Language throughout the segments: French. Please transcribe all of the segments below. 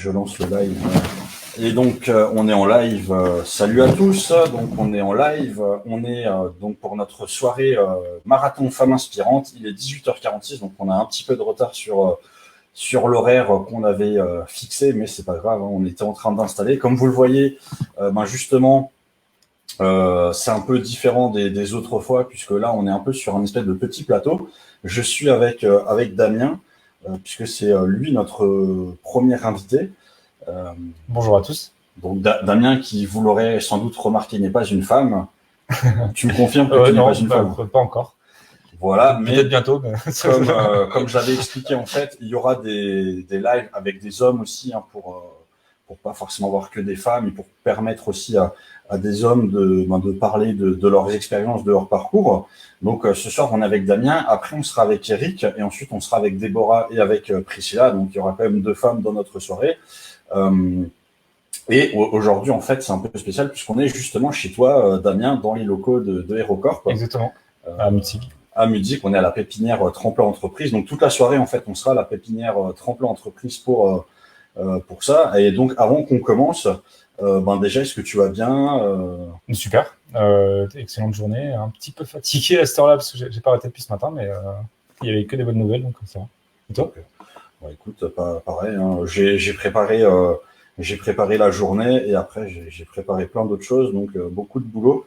Je lance le live. Et donc, on est en live. Salut à tous. Donc, on est en live. On est donc pour notre soirée marathon femmes inspirantes. Il est 18h46, donc on a un petit peu de retard sur l'horaire qu'on avait fixé, mais c'est pas grave. Hein, on était en train d'installer. Comme vous le voyez, justement, c'est un peu différent des autres fois, puisque là, on est un peu sur un espèce de petit plateau. Je suis avec Damien, puisque c'est lui notre premier invité. Bonjour à tous. Donc Damien, qui vous l'aurez sans doute remarqué, n'est pas une femme. Tu me confirmes que tu n'es pas une femme? Pas encore. Voilà, peut-être bientôt. Mais... comme j'avais expliqué, en fait, il y aura des lives avec des hommes aussi, hein, pour pas forcément voir que des femmes, et pour permettre aussi à des hommes de parler de leurs expériences, de leur parcours. Donc ce soir, on est avec Damien, après on sera avec Eric, et ensuite on sera avec Déborah et avec Priscilla. Donc il y aura quand même 2 femmes dans notre soirée. Et aujourd'hui, en fait, c'est un peu spécial puisqu'on est justement chez toi, Damien, dans les locaux de HeroCorp. Exactement, à Mutzig. À Mutzig, on est à la pépinière Tremplin Entreprise. Donc toute la soirée, en fait, on sera à la pépinière Tremplin Entreprise pour ça. Et donc, avant qu'on commence, déjà, est-ce que tu vas bien? Super, excellente journée. Un petit peu fatigué à cette heure-là parce que j'ai pas arrêté depuis ce matin, mais il y avait que des bonnes nouvelles, donc ça va. Et toi? Bon, écoute, pareil. Hein, j'ai préparé la journée et après j'ai préparé plein d'autres choses, donc beaucoup de boulot,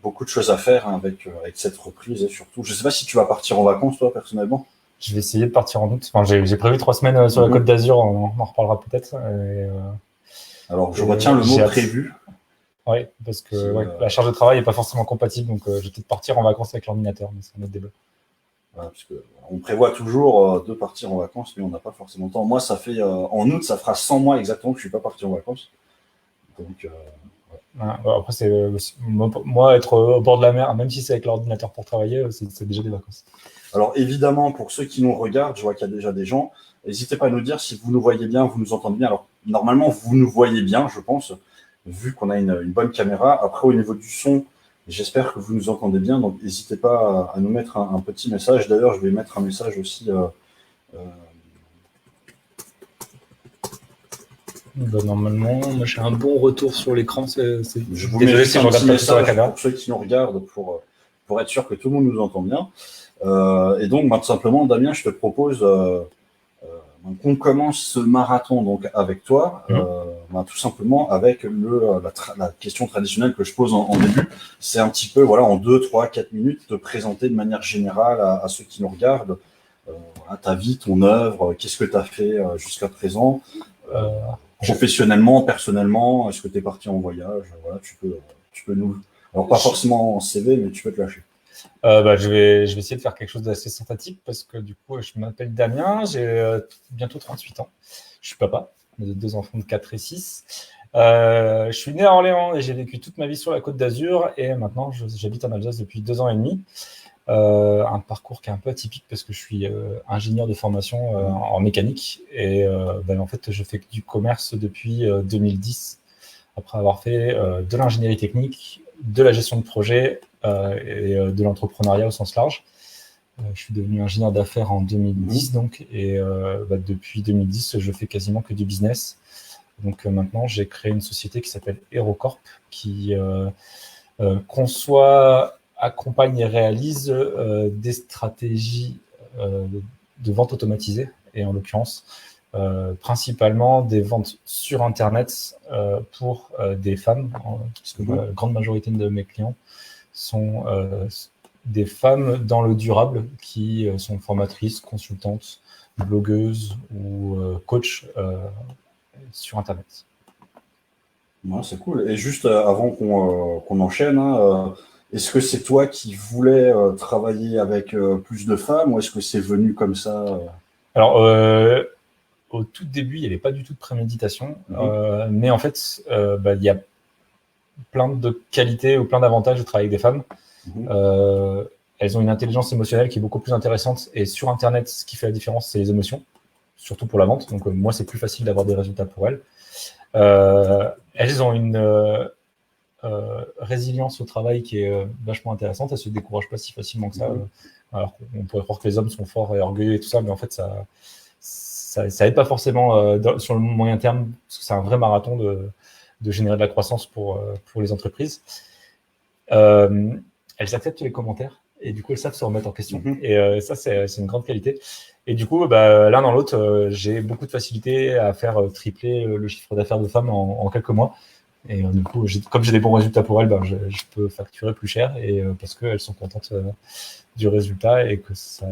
beaucoup de choses à faire, hein, avec cette reprise, et surtout, je sais pas si tu vas partir en vacances toi personnellement. Je vais essayer de partir en août. Enfin, j'ai prévu 3 semaines sur la Côte d'Azur, on en reparlera peut-être. Alors je retiens le mot prévu. Oui, parce que la charge de travail n'est pas forcément compatible, donc je vais peut-être partir en vacances avec l'ordinateur, mais c'est un autre débat. Voilà, parce que on prévoit toujours de partir en vacances, mais on n'a pas forcément le temps. Moi, ça fait en août, ça fera 100 mois exactement que je suis pas parti en vacances. Donc, après, c'est moi, être au bord de la mer, même si c'est avec l'ordinateur pour travailler, c'est déjà des vacances. Alors évidemment, pour ceux qui nous regardent, je vois qu'il y a déjà des gens. N'hésitez pas à nous dire si vous nous voyez bien, vous nous entendez bien. Alors normalement, vous nous voyez bien, je pense, vu qu'on a une bonne caméra. Après, au niveau du son, j'espère que vous nous entendez bien, donc n'hésitez pas à nous mettre un petit message. D'ailleurs, je vais mettre un message aussi. Normalement, moi j'ai un bon retour sur l'écran. Je vous mets juste un petit message pour ceux qui nous regardent, pour être sûr que tout le monde nous entend bien. Et donc, tout simplement, Damien, je te propose qu'on commence ce marathon donc avec toi, tout simplement avec la question traditionnelle que je pose en début. C'est un petit peu, voilà, en 2, 3, 4 minutes, te présenter de manière générale à ceux qui nous regardent, ta vie, ton œuvre, qu'est-ce que tu as fait jusqu'à présent, professionnellement, personnellement, est-ce que tu es parti en voyage, voilà, tu peux nous... Alors, pas forcément en CV, mais tu peux te lâcher. Je vais essayer de faire quelque chose d'assez synthétique parce que du coup, je m'appelle Damien, j'ai bientôt 38 ans. Je suis papa de 2 enfants de 4 et 6. Je suis né à Orléans et j'ai vécu toute ma vie sur la Côte d'Azur et maintenant, j'habite en Alsace depuis 2 ans et demi. Un parcours qui est un peu atypique parce que je suis ingénieur de formation en mécanique et en fait, je fais du commerce depuis 2010 après avoir fait de l'ingénierie technique, de la gestion de projet et de l'entrepreneuriat au sens large. Je suis devenu ingénieur d'affaires en 2010 donc, et depuis 2010, je fais quasiment que du business. Donc maintenant, j'ai créé une société qui s'appelle HeroCorp qui conçoit, accompagne et réalise des stratégies de vente automatisée et en l'occurrence principalement des ventes sur Internet pour des femmes, puisque la grande majorité de mes clients sont des femmes dans le durable qui sont formatrices, consultantes, blogueuses ou coachs sur Internet. Ouais, c'est cool. Et juste avant qu'on enchaîne, hein, est-ce que c'est toi qui voulais travailler avec plus de femmes ou est-ce que c'est venu comme ça Alors, au tout début, il n'y avait pas du tout de préméditation, mais en fait, il y a plein de qualités ou plein d'avantages de travailler avec des femmes. Elles ont une intelligence émotionnelle qui est beaucoup plus intéressante et sur Internet, ce qui fait la différence, c'est les émotions, surtout pour la vente. Donc, moi, c'est plus facile d'avoir des résultats pour elles. Elles ont une résilience au travail qui est vachement intéressante. Elles ne se découragent pas si facilement que ça. Alors qu'on pourrait croire que les hommes sont forts et orgueilleux et tout ça, mais en fait, ça aide pas forcément sur le moyen terme, parce que c'est un vrai marathon de générer de la croissance pour les entreprises. Elles acceptent les commentaires et du coup elles savent se remettre en question. Et ça, c'est une grande qualité. Et du coup, l'un dans l'autre, j'ai beaucoup de facilité à faire tripler le chiffre d'affaires de femmes en quelques mois. Et du coup, comme j'ai des bons résultats pour elles, je peux facturer plus cher et parce qu'elles sont contentes du résultat et que ça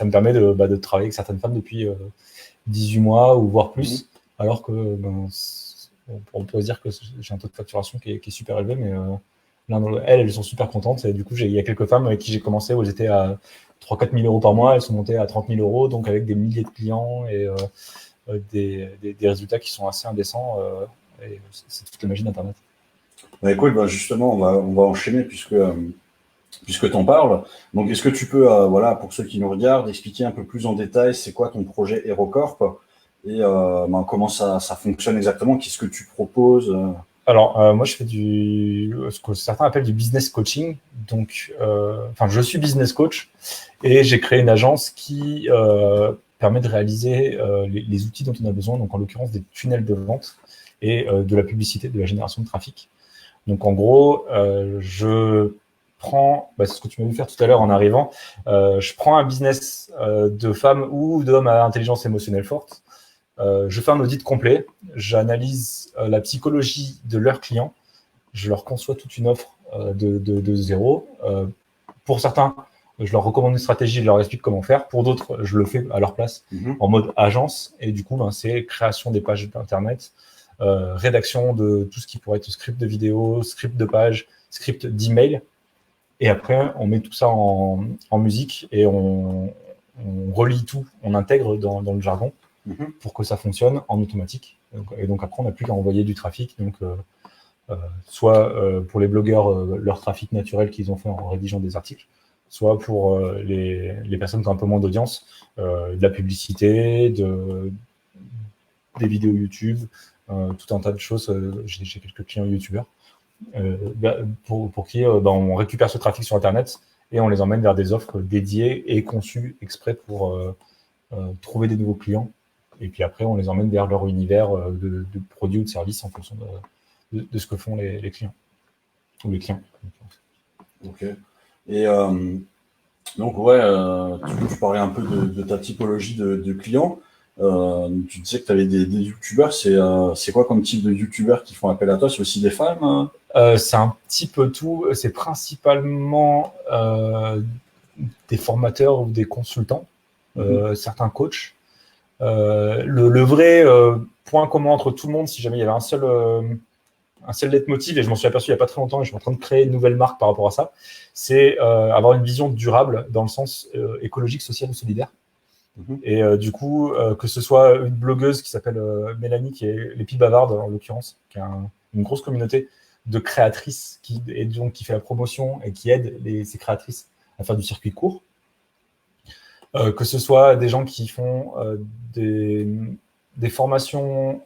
me permet de travailler avec certaines femmes depuis 18 mois ou voire plus, alors que on peut se dire que j'ai un taux de facturation qui est super élevé, mais elles sont super contentes. Et du coup, il y a quelques femmes avec qui j'ai commencé où elles étaient à 3-4 000 euros par mois, elles sont montées à 30 000 euros, donc avec des milliers de clients et des résultats qui sont assez indécents. Et c'est toute la magie d'Internet. Écoute, justement, on va enchaîner puisque tu en parles. Donc, est-ce que tu peux, pour ceux qui nous regardent, expliquer un peu plus en détail c'est quoi ton projet HeroCorp et comment ça fonctionne exactement? Qu'est-ce que tu proposes? Alors, moi, je fais ce que certains appellent du business coaching. Donc, je suis business coach et j'ai créé une agence qui permet de réaliser les outils dont on a besoin, donc en l'occurrence des tunnels de vente et de la publicité, de la génération de trafic. Donc, en gros, je prends, c'est ce que tu m'as vu faire tout à l'heure en arrivant, je prends un business de femmes ou d'hommes à intelligence émotionnelle forte. Je fais un audit complet, j'analyse la psychologie de leurs clients, je leur conçois toute une offre de zéro. Pour certains, je leur recommande une stratégie, je leur explique comment faire. Pour d'autres, je le fais à leur place en mode agence. Et du coup, c'est création des pages d'Internet, rédaction de tout ce qui pourrait être script de vidéo, script de page, script d'email. Et après, on met tout ça en musique et on relie tout, on intègre dans le jargon pour que ça fonctionne en automatique. Et donc après, on n'a plus qu'à envoyer du trafic. Donc, soit pour les blogueurs, leur trafic naturel qu'ils ont fait en rédigeant des articles, soit pour les personnes qui ont un peu moins d'audience, de la publicité, des vidéos YouTube, tout un tas de choses. J'ai quelques clients YouTubeurs pour qui on récupère ce trafic sur Internet et on les emmène vers des offres dédiées et conçues exprès pour trouver des nouveaux clients. Et puis après, on les emmène vers leur univers de produits ou de services en fonction de ce que font les clients. Ou les clients. Ok. Et donc, tu parlais un peu de ta typologie de clients. Tu disais que tu avais des youtubeurs. C'est quoi comme type de youtubeurs qui font appel à toi? C'est aussi des femmes? C'est un petit peu tout. C'est principalement des formateurs ou des consultants, certains coachs. Le vrai point commun entre tout le monde, si jamais il y avait un seul leitmotiv, et je m'en suis aperçu il n'y a pas très longtemps, et je suis en train de créer une nouvelle marque par rapport à ça, c'est avoir une vision durable dans le sens écologique, social ou solidaire. Et du coup, que ce soit une blogueuse qui s'appelle Mélanie, qui est les Pies Bavardes en l'occurrence, qui a une grosse communauté de créatrices qui fait la promotion et qui aide ces créatrices à faire du circuit court. Que ce soit des gens qui font des formations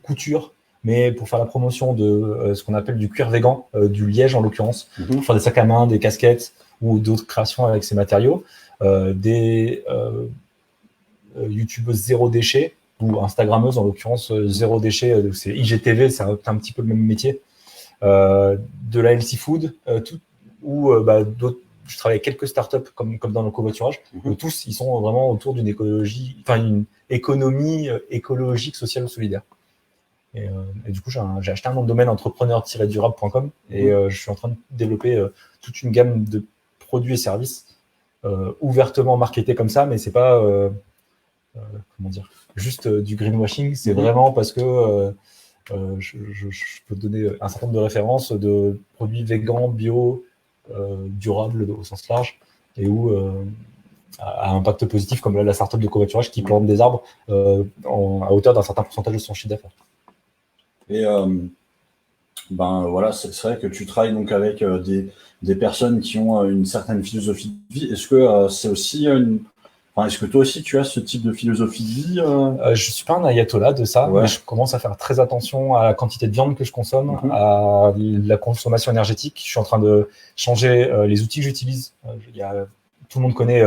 couture, mais pour faire la promotion de ce qu'on appelle du cuir végan, du liège en l'occurrence, pour faire des sacs à main, des casquettes ou d'autres créations avec ces matériaux, des youtubeuses zéro déchet ou instagrammeuses en l'occurrence zéro déchet, c'est IGTV, c'est un petit peu le même métier, de la healthy food, ou d'autres. Je travaille avec quelques startups comme dans le covoiturage. Tous, ils sont vraiment autour d'une une économie écologique, sociale ou solidaire. Et du coup, j'ai acheté un nom de domaine entrepreneur-durable.com et je suis en train de développer toute une gamme de produits et services ouvertement marketés comme ça, mais c'est pas juste du greenwashing. C'est vraiment parce que je peux te donner un certain nombre de références de produits végans, bio, durable au sens large et où à impact positif comme la startup de covoiturage qui plante des arbres à hauteur d'un certain pourcentage de son chiffre d'affaires. Et c'est vrai que tu travailles donc avec des personnes qui ont une certaine philosophie de vie. Est-ce que c'est aussi est-ce que toi aussi tu as ce type de philosophie de vie? Je suis pas un ayatollah de ça, mais je commence à faire très attention à la quantité de viande que je consomme, à la consommation énergétique. Je suis en train de changer les outils que j'utilise. Tout le monde connaît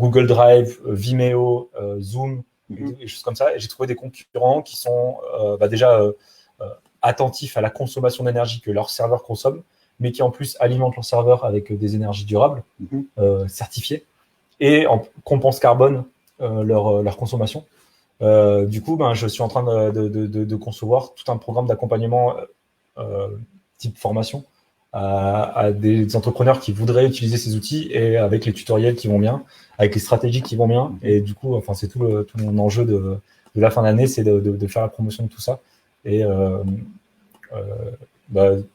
Google Drive, Vimeo, Zoom, et des choses comme ça. Et j'ai trouvé des concurrents qui sont déjà attentifs à la consommation d'énergie que leurs serveurs consomment, mais qui en plus alimentent leurs serveurs avec des énergies durables, certifiées, et compensent carbone leur consommation. Du coup, je suis en train de concevoir tout un programme d'accompagnement type formation à des entrepreneurs qui voudraient utiliser ces outils, et avec les tutoriels qui vont bien, avec les stratégies qui vont bien. Et du coup, c'est tout mon enjeu de la fin d'année, c'est de faire la promotion de tout ça et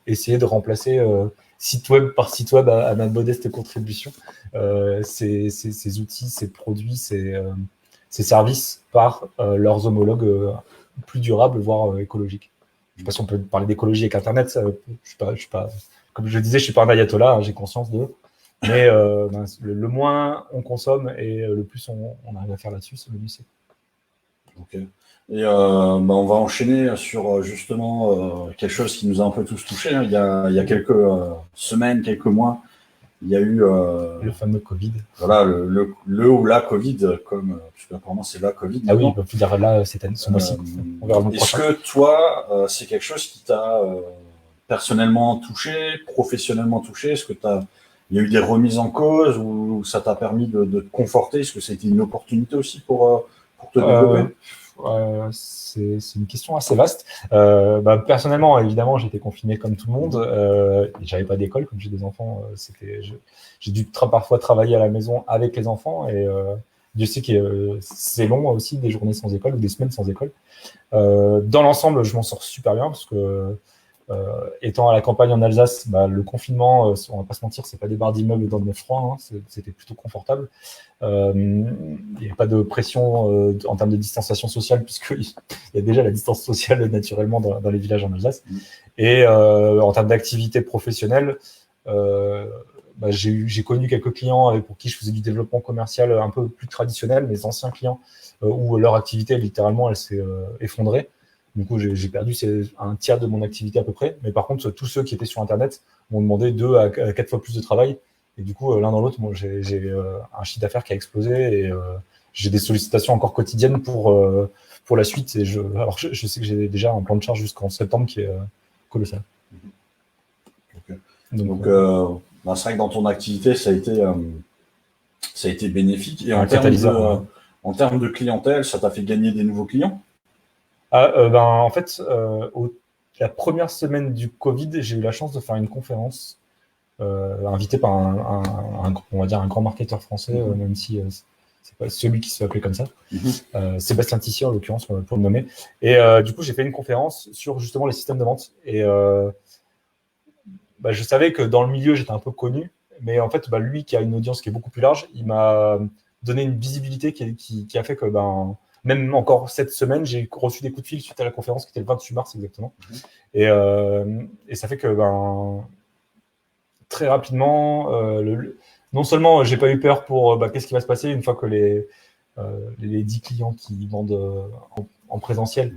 essayer de remplacer site web par site web à ma modeste contribution, ces outils, ces produits, ces services par leurs homologues plus durables, voire écologiques. Je ne sais pas si on peut parler d'écologie avec Internet. Je suis pas, comme je le disais, je suis pas un ayatollah, hein, j'ai conscience de. Mais le moins on consomme et le plus on arrive à faire là-dessus, c'est le mieux c'est. Ok. Et on va enchaîner sur justement quelque chose qui nous a un peu tous touchés. Hein. Il y a quelques semaines, quelques mois, il y a eu le fameux Covid. Voilà, le ou la Covid, comme parce qu'apparemment c'est la Covid. Ah oui, on peut dire là cette année, ce mois-ci. Est-ce que toi, c'est quelque chose qui t'a personnellement touché, professionnellement touché? Est-ce que il y a eu des remises en cause, ou ça t'a permis de te conforter? Est-ce que ça a été une opportunité aussi pour te développer? C'est une question assez vaste. Personnellement, évidemment, j'étais confiné comme tout le monde. J'avais pas d'école, comme j'ai des enfants. J'ai dû parfois travailler à la maison avec les enfants, et Dieu sait que c'est long aussi, des journées sans école ou des semaines sans école. Dans l'ensemble, je m'en sors super bien parce que étant à la campagne en Alsace, le confinement, on va pas se mentir, c'est pas des barres d'immeubles dans le froid, hein, c'était plutôt confortable. Il n'y a pas de pression en termes de distanciation sociale, puisqu'il y a déjà la distance sociale naturellement dans les villages en Alsace. Et en termes d'activité professionnelle, j'ai connu quelques clients pour qui je faisais du développement commercial un peu plus traditionnel, mes anciens clients, où leur activité, littéralement, elle s'est effondrée. Du coup, j'ai perdu un tiers de mon activité à peu près. Mais par contre, tous ceux qui étaient sur Internet m'ont demandé 2 à 4 fois plus de travail. Et du coup, l'un dans l'autre, moi, j'ai un chiffre d'affaires qui a explosé, et j'ai des sollicitations encore quotidiennes pour la suite. Et alors, je sais que j'ai déjà un plan de charge jusqu'en septembre qui est colossal. Okay. Donc c'est vrai que dans ton activité, ça a été bénéfique. Et en termes de clientèle, ça t'a fait gagner des nouveaux clients? En fait, la première semaine du Covid, j'ai eu la chance de faire une conférence invité par on va dire un grand marketeur français, même si c'est pas celui qui se fait appeler comme ça, Sébastien Tissier en l'occurrence, pour le nommer. Et du coup, j'ai fait une conférence sur justement les systèmes de vente. Et je savais que dans le milieu, j'étais un peu connu, mais en fait, lui qui a une audience qui est beaucoup plus large, il m'a donné une visibilité qui a fait que même encore cette semaine, j'ai reçu des coups de fil suite à la conférence qui était le 28 mars exactement. Et ça fait que très rapidement, non seulement j'ai pas eu peur pour qu'est-ce qui va se passer une fois que les 10 clients qui vendent en présentiel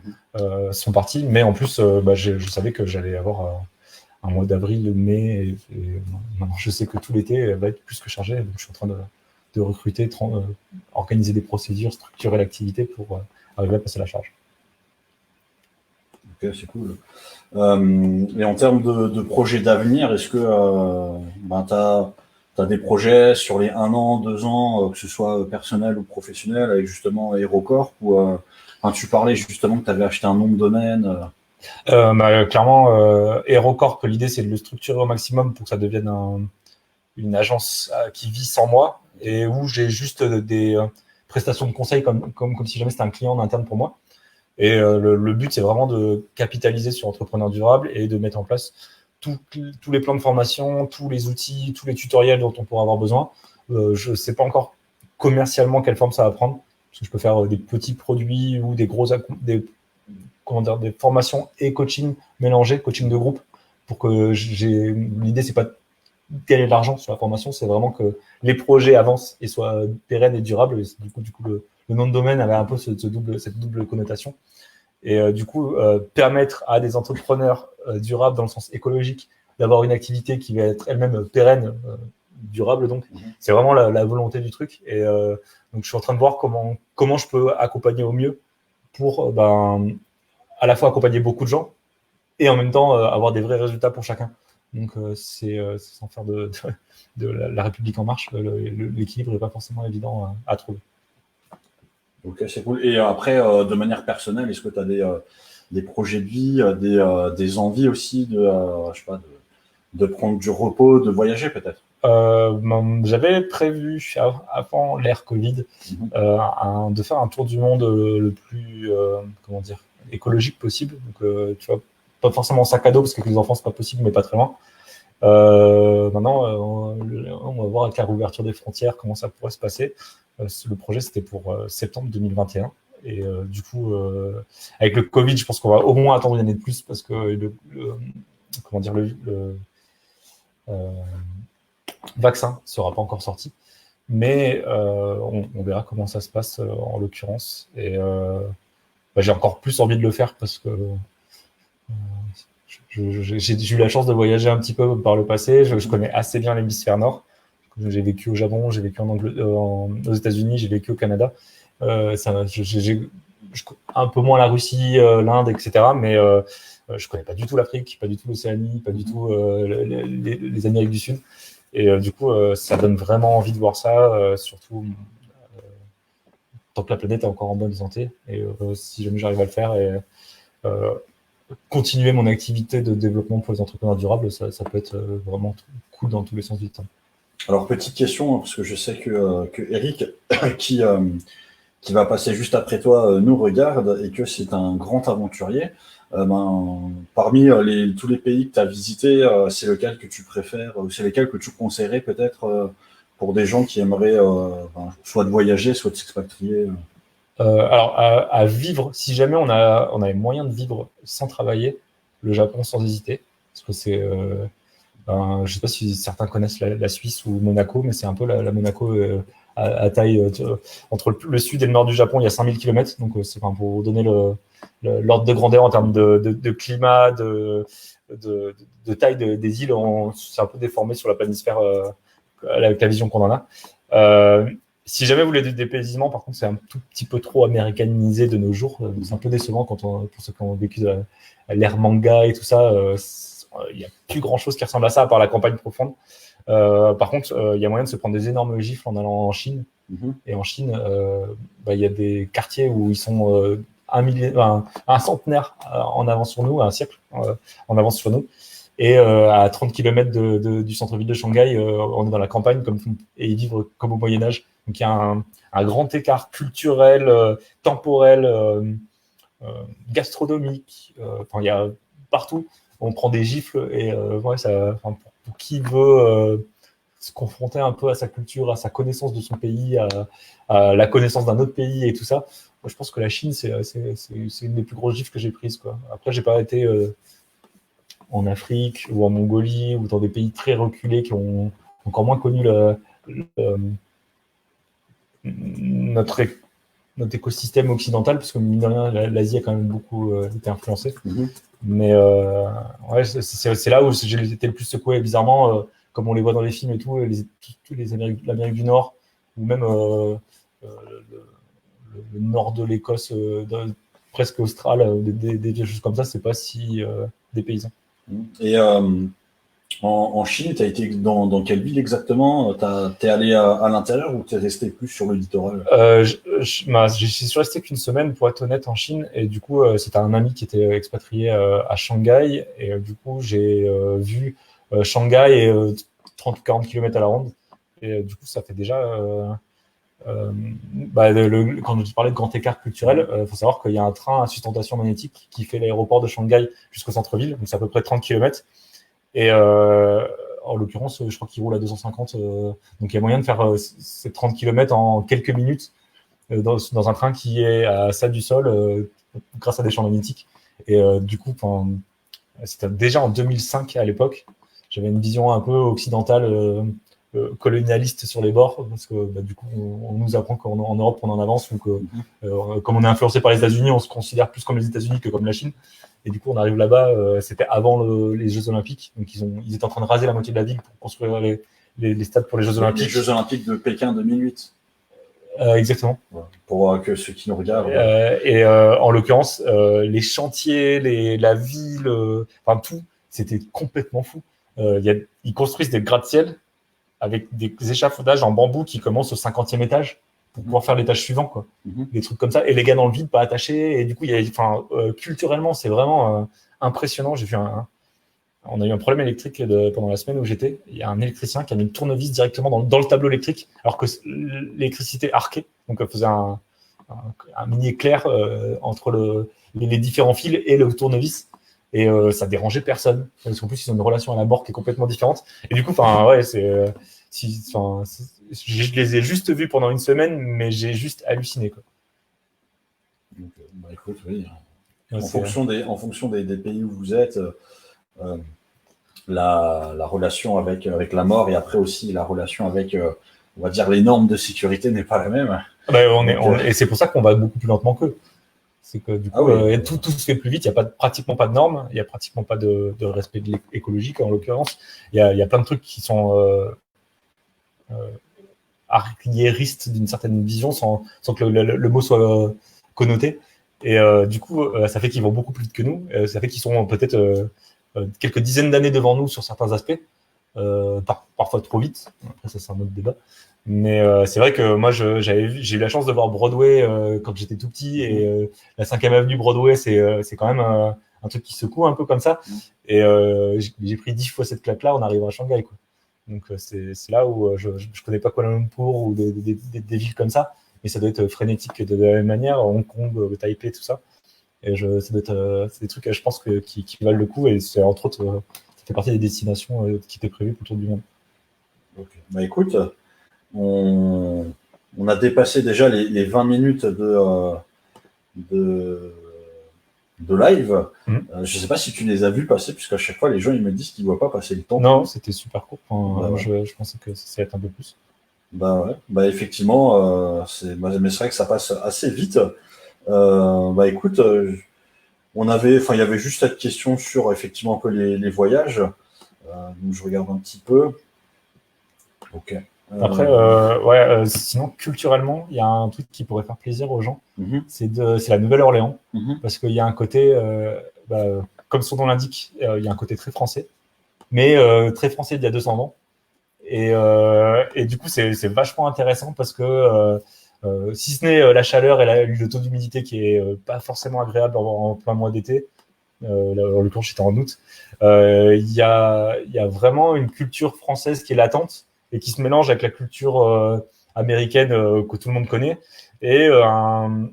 sont partis, mais en plus, je savais que j'allais avoir un mois d'avril, mai, et maintenant je sais que tout l'été va être plus que chargé. Donc je suis en train de recruter, organiser des procédures, structurer l'activité pour arriver à passer la charge. Ok, c'est cool. Et en termes de projets d'avenir, est-ce que tu as des projets sur les 1 an, 2 ans, que ce soit personnel ou professionnel, avec justement HeroCorp, ou tu parlais justement que tu avais acheté un nom de domaine clairement, HeroCorp, l'idée c'est de le structurer au maximum pour que ça devienne une agence qui vit sans moi, et où j'ai juste des prestations de conseil comme si jamais c'était un client en interne pour moi. Et le but, c'est vraiment de capitaliser sur Entrepreneur Durable et de mettre en place tous les plans de formation, tous les outils, tous les tutoriels dont on pourra avoir besoin. Je ne sais pas encore commercialement quelle forme ça va prendre, parce que je peux faire des petits produits ou des formations et coaching mélangés, coaching de groupe, pour que l'idée, c'est pas de gagner de l'argent sur la formation, c'est vraiment que les projets avancent et soient pérennes et durables. Et du coup, le nom de domaine avait un peu cette double connotation. Et permettre à des entrepreneurs durables dans le sens écologique d'avoir une activité qui va être elle-même pérenne durable. Donc, c'est vraiment la volonté du truc. Et donc, je suis en train de voir comment je peux accompagner au mieux pour à la fois accompagner beaucoup de gens et en même temps avoir des vrais résultats pour chacun. Donc, c'est sans faire de la République en marche, l'équilibre n'est pas forcément évident à trouver. Ok, c'est cool. Et après, de manière personnelle, est-ce que tu as des projets de vie, des envies aussi je sais pas, de prendre du repos, de voyager peut-être? J'avais prévu avant l'ère Covid de faire un tour du monde le plus comment dire, écologique possible. Donc, tu vois, pas forcément en sac à dos parce que avec les enfants c'est pas possible, mais pas très loin. Maintenant, on va voir avec la réouverture des frontières comment ça pourrait se passer. Le projet c'était pour septembre 2021. Et du coup, avec le Covid, je pense qu'on va au moins attendre une année de plus parce que comment dire, le vaccin sera pas encore sorti. Mais on verra comment ça se passe en l'occurrence. Et j'ai encore plus envie de le faire parce que j'ai eu la chance de voyager un petit peu par le passé. Je connais assez bien l'hémisphère nord. J'ai vécu au Japon, j'ai vécu aux États-Unis, j'ai vécu au Canada. J'ai un peu moins la Russie, l'Inde, etc. Mais je connais pas du tout l'Afrique, pas du tout l'Océanie, pas du tout les Amériques du Sud. Et du coup, ça donne vraiment envie de voir ça, surtout tant que la planète est encore en bonne santé. Et si jamais j'arrive à le faire et continuer mon activité de développement pour les entrepreneurs durables, ça peut être vraiment cool dans tous les sens du terme. Alors, petite question, parce que je sais que Eric, qui va passer juste après toi, nous regarde et que c'est un grand aventurier. Parmi tous les pays que tu as visités, c'est lequel que tu préfères, ou c'est lesquels que tu conseillerais peut-être pour des gens qui aimeraient soit de voyager, soit de s'expatrier? Alors, à vivre, si jamais on avait moyen de vivre sans travailler, le Japon sans hésiter, parce que c'est, je ne sais pas si certains connaissent la Suisse ou Monaco, mais c'est un peu la Monaco à taille, entre le sud et le nord du Japon, il y a 5000 km, donc c'est pour vous donner l'ordre de grandeur en termes de climat, de taille des îles, c'est un peu déformé sur la planisphère avec la vision qu'on en a. Si jamais vous voulez du dépaysement, par contre, c'est un tout petit peu trop américanisé de nos jours. C'est un peu décevant pour ceux qui ont vécu l'ère manga et tout ça. Il n'y a plus grand-chose qui ressemble à ça, à part la campagne profonde. Par contre, il y a moyen de se prendre des énormes gifles en allant en Chine. Et en Chine, il y a des quartiers où ils sont un centenaire en avance sur nous, un siècle en avance sur nous. Et à 30 km du centre-ville de Shanghai, on est dans la campagne et ils vivent comme au Moyen-Âge. Donc il y a un grand écart culturel, temporel, gastronomique. Il y a partout. On prend des gifles et pour qui veut se confronter un peu à sa culture, à sa connaissance de son pays, à la connaissance d'un autre pays et tout ça. Moi, je pense que la Chine, c'est une des plus grosses gifles que j'ai prises, quoi. Après, j'ai pas été en Afrique ou en Mongolie ou dans des pays très reculés qui ont encore moins connu notre écosystème occidental, parce que mine de rien, l'Asie a quand même beaucoup été influencée. Mais c'est là où j'ai été le plus secoué, bizarrement, comme on les voit dans les films et tout, l'Amérique du Nord, ou même le nord de l'Écosse, presque austral, des choses comme ça, c'est pas si dépaysant. Et en Chine, tu as été dans quelle ville exactement? T'es allé à l'intérieur ou t'es resté plus sur le littoral? Je suis resté qu'une semaine, pour être honnête, en Chine. Et du coup, c'était un ami qui était expatrié à Shanghai. Et du coup, j'ai vu Shanghai et 30 ou 40 km à la ronde. Et du coup, ça fait déjà... quand je parlais de grand écart culturel, faut savoir qu'il y a un train à sustentation magnétique qui fait l'aéroport de Shanghai jusqu'au centre-ville. Donc, c'est à peu près 30 km. Et en l'occurrence, je crois qu'il roule à 250. Donc, il y a moyen de faire ces 30 km en quelques minutes dans un train qui est à ça du sol grâce à des champs magnétiques. Et du coup, c'était déjà en 2005 à l'époque. J'avais une vision un peu occidentale, colonialiste sur les bords, parce que du coup, on nous apprend qu'en Europe, on en avance, ou que comme on est influencé par les États-Unis, on se considère plus comme les États-Unis que comme la Chine. Et du coup, on arrive là-bas, c'était avant les Jeux Olympiques, donc ils étaient en train de raser la moitié de la ville pour construire les stades pour les Jeux Olympiques. Les Jeux Olympiques de Pékin 2008. Exactement. Voilà. Pour que ceux qui nous regardent. En l'occurrence, les chantiers, la ville, enfin tout, c'était complètement fou. Ils construisent des gratte-ciel avec des échafaudages en bambou qui commencent au 50e étage pour pouvoir faire l'étage suivant, quoi. Des trucs comme ça. Et les gars dans le vide, pas attachés. Et du coup, culturellement, c'est vraiment impressionnant. On a eu un problème électrique pendant la semaine où j'étais. Il y a un électricien qui a mis une tournevis directement dans le tableau électrique, alors que l'électricité arquait. Donc, elle faisait un mini éclair entre les différents fils et le tournevis. Et ça dérangeait personne. Parce qu'en plus, ils ont une relation à la mort qui est complètement différente. Et du coup, je les ai juste vus pendant une semaine, mais j'ai juste halluciné, quoi. Donc, écoute, oui. En fonction des pays où vous êtes, la relation avec la mort et après aussi la relation avec, on va dire, les normes de sécurité n'est pas la même. Et c'est pour ça qu'on va beaucoup plus lentement qu'eux. C'est que du coup, tout se fait plus vite. Il n'y a pratiquement pas de normes. Il n'y a pratiquement pas de respect de l'écologique, en l'occurrence. Il y a plein de trucs qui sont arriéristes d'une certaine vision sans que le mot soit connoté. Et du coup, ça fait qu'ils vont beaucoup plus vite que nous. Ça fait qu'ils sont peut-être quelques dizaines d'années devant nous sur certains aspects. Parfois trop vite. Après, ça, c'est un autre débat. Mais c'est vrai que moi, j'ai eu la chance de voir Broadway quand j'étais tout petit. Et la 5e avenue Broadway, c'est quand même un truc qui secoue un peu comme ça. Et j'ai pris 10 fois cette claque-là en arrivant à Shanghai, quoi. Donc, c'est là où je connais pas Kuala Lumpur ou des villes comme ça. Mais ça doit être frénétique de la même manière. Hong Kong, Taipei, tout ça. Et ça doit être, c'est des trucs, je pense, qui valent le coup. Et c'est entre autres, ça fait partie des destinations qui étaient prévues pour le tour du monde. Okay. Bah écoute, on a dépassé déjà les 20 minutes de live. Je ne sais pas si tu les as vus passer, puisqu'à chaque fois, les gens ils me disent qu'ils ne voient pas passer le temps. Non, c'était super court. Moi, je pensais que ça allait être un peu plus. Bah ouais, bah effectivement, mais c'est vrai que ça passe assez vite. Bah écoute, il y avait juste cette question sur effectivement un peu les voyages. Donc je regarde un petit peu. Ok. Après, sinon culturellement, il y a un truc qui pourrait faire plaisir aux gens. C'est la Nouvelle-Orléans, parce qu'il y a un côté, comme son nom l'indique, il y a un côté très français, mais très français d'il y a 200 ans. Et du coup, c'est vachement intéressant parce que si ce n'est la chaleur et le taux d'humidité qui est pas forcément agréable en plein mois d'été, en l'occurrence j'étais en août, il y a vraiment une culture française qui est latente et qui se mélange avec la culture américaine que tout le monde connaît, et un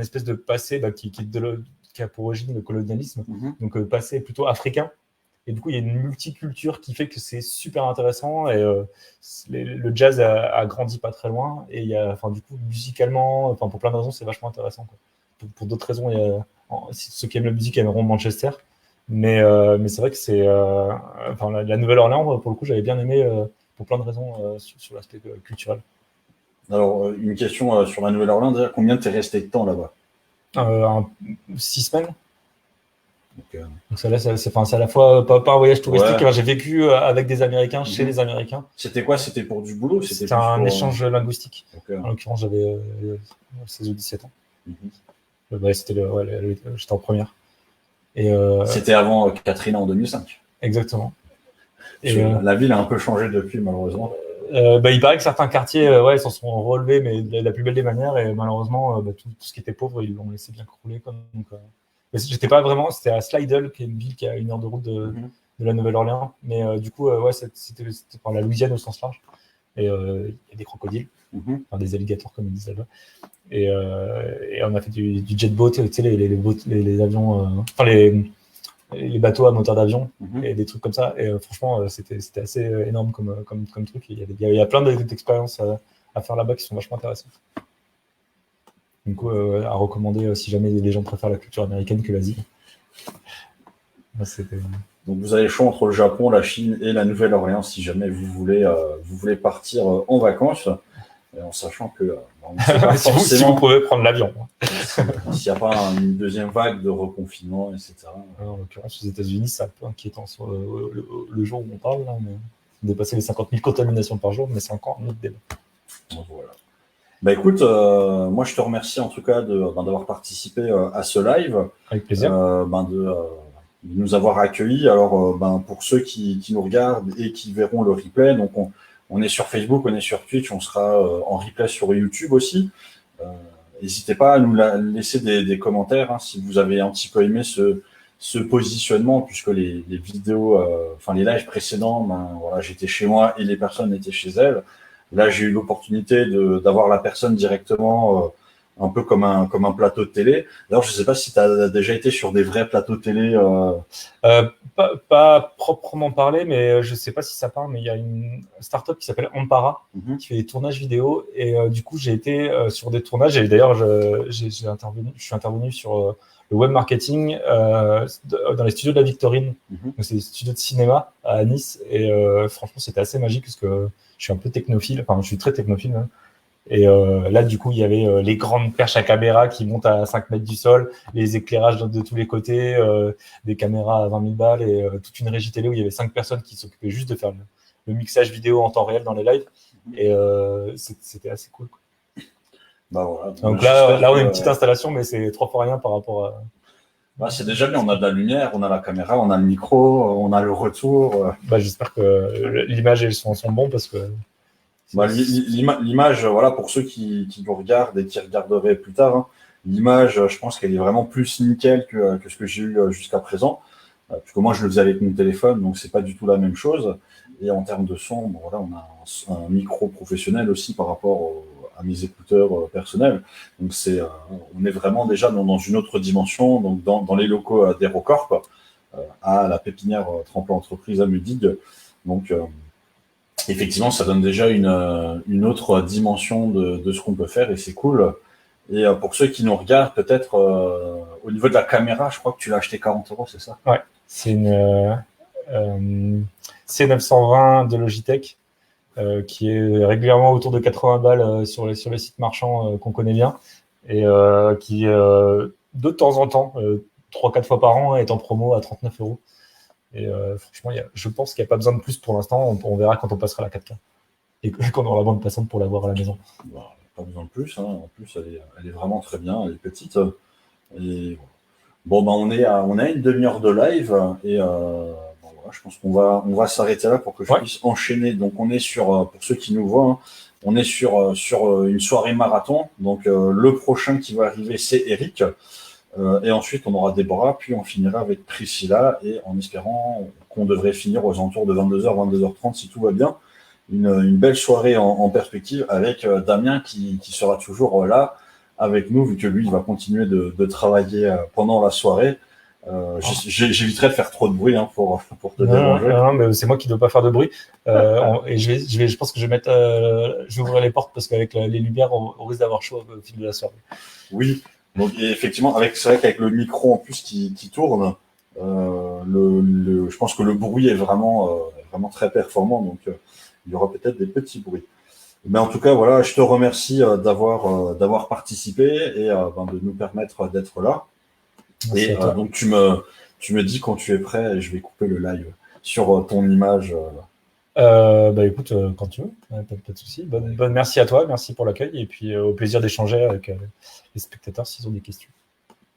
espèce de passé qui a pour origine le colonialisme, donc passé plutôt africain. Et du coup, il y a une multiculture qui fait que c'est super intéressant. Et le jazz a grandi pas très loin. Et du coup, musicalement, pour plein de raisons, c'est vachement intéressant, quoi. Pour d'autres raisons, ceux qui aiment la musique aimeront Manchester. Mais c'est vrai que c'est la Nouvelle-Orléans, pour le coup, j'avais bien aimé pour plein de raisons sur l'aspect culturel. Alors, une question sur la Nouvelle-Orléans, déjà, combien t'es resté de temps là-bas? 6 semaines. Donc c'est à la fois pas un voyage touristique. Ouais. J'ai vécu avec des Américains, chez les Américains. C'était quoi? C'était pour du boulot? C'était un échange linguistique. En l'occurrence, j'avais 16 ou 17 ans. J'étais en première. C'était avant Katrina en 2005. Exactement. La ville a un peu changé depuis, malheureusement. Il paraît que certains quartiers s'en sont relevés, mais de la plus belle des manières. Et malheureusement, tout ce qui était pauvre, ils l'ont laissé bien crouler. J'étais pas vraiment, c'était à Slidell, qui est une ville qui a 1 heure de route de la Nouvelle-Orléans. Mais du coup, c'était la Louisiane au sens large. Et il y a des crocodiles, des alligators comme ils disent là-bas. Et on a fait du jet boat, tu sais, les avions, les bateaux à moteur d'avion, et des trucs comme ça. Et franchement, c'était assez énorme comme truc. Il y a plein d'expériences à faire là-bas qui sont vachement intéressantes. Du coup, à recommander si jamais les gens préfèrent la culture américaine que l'Asie. Donc vous avez le choix entre le Japon, la Chine et la Nouvelle-Orléans si jamais vous voulez partir en vacances, en sachant que on sait pas si vous pouvez prendre l'avion. S'il n'y a pas une deuxième vague de reconfinement, etc. En l'occurrence, aux États-Unis, c'est un peu inquiétant sur le jour où on parle. Là, mais... dépasser les 50 000 contaminations par jour, mais c'est encore un autre débat. Voilà. Bah écoute, moi je te remercie en tout cas d'avoir participé à ce live. Avec plaisir. De nous avoir accueillis. Alors pour ceux qui nous regardent et qui verront le replay, donc on est sur Facebook, on est sur Twitch, on sera en replay sur YouTube aussi. N'hésitez pas à nous laisser des commentaires hein, si vous avez un petit peu aimé ce positionnement, puisque les vidéos, les lives précédents, voilà, j'étais chez moi et les personnes étaient chez elles. Là, j'ai eu l'opportunité d'avoir la personne directement, un peu comme un plateau de télé. D'ailleurs, je ne sais pas si tu as déjà été sur des vrais plateaux de télé. Pas proprement parlé, mais je ne sais pas si ça parle, mais il y a une startup qui s'appelle Ampara, qui fait des tournages vidéo. Et du coup, j'ai été sur des tournages. Et d'ailleurs, je suis intervenu sur le web marketing dans les studios de la Victorine. Donc, c'est des studios de cinéma à Nice. Et franchement, c'était assez magique parce que je suis un peu technophile. Enfin, je suis très technophile même. Et là, du coup, il y avait les grandes perches à caméra qui montent à 5 mètres du sol, les éclairages de tous les côtés, des caméras à 20 000 balles et toute une régie télé où il y avait 5 personnes qui s'occupaient juste de faire le mixage vidéo en temps réel dans les lives. Et c'était assez cool, quoi. Voilà. Donc là, on a une petite installation, mais c'est 3 fois rien par rapport à... c'est déjà bien, on a de la lumière, on a la caméra, on a le micro, on a le retour. J'espère que l'image et le son sont bons parce que... L'image, voilà, pour ceux qui nous regardent et qui regarderaient plus tard, hein, l'image, je pense qu'elle est vraiment plus nickel que ce que j'ai eu jusqu'à présent. Puisque moi, je le faisais avec mon téléphone, donc c'est pas du tout la même chose. Et en termes de son, voilà, on a un micro professionnel aussi par rapport à mes écouteurs personnels. Donc on est vraiment déjà dans une autre dimension, donc dans les locaux d'Aerocorp, à la pépinière Tremplin Entreprise à Mudig. Donc effectivement, ça donne déjà une autre dimension de ce qu'on peut faire et c'est cool. Et pour ceux qui nous regardent, peut-être au niveau de la caméra, je crois que tu l'as acheté 40 €, c'est ça? Ouais, c'est une C920 de Logitech qui est régulièrement autour de 80 balles sur les sites marchands qu'on connaît bien et qui de temps en temps, 3-4 fois par an, est en promo à 39 €. Et franchement, je pense qu'il n'y a pas besoin de plus pour l'instant. On verra quand on passera la 4K et qu'on aura la bande passante pour l'avoir à la maison. Pas besoin de plus. Hein. En plus, elle est vraiment très bien. Elle est petite. Et on est à une demi-heure de live et voilà, je pense qu'on va s'arrêter là pour que je puisse enchaîner. Donc, on est sur, pour ceux qui nous voient, hein, on est sur une soirée marathon. Donc, le prochain qui va arriver, c'est Eric. Et ensuite, on aura Déborah, puis on finira avec Priscilla, et en espérant qu'on devrait finir aux alentours de 22h, 22h30, si tout va bien. Une belle soirée en perspective avec Damien qui sera toujours là avec nous, vu que lui, il va continuer de travailler pendant la soirée. J'éviterai de faire trop de bruit hein, pour te déranger. Non, mais c'est moi qui ne dois pas faire de bruit. Et je pense que je vais ouvrir les portes parce qu'avec les lumières, on risque d'avoir chaud au fil de la soirée. Oui. Donc effectivement, c'est vrai qu'avec le micro en plus qui tourne, je pense que le bruit est vraiment très performant. Donc il y aura peut-être des petits bruits. Mais en tout cas, voilà, je te remercie d'avoir participé et de nous permettre d'être là. Merci et donc tu me dis quand tu es prêt et je vais couper le live sur ton image. Écoute, quand tu veux, pas de souci. Merci à toi, merci pour l'accueil et puis au plaisir d'échanger avec les spectateurs s'ils ont des questions.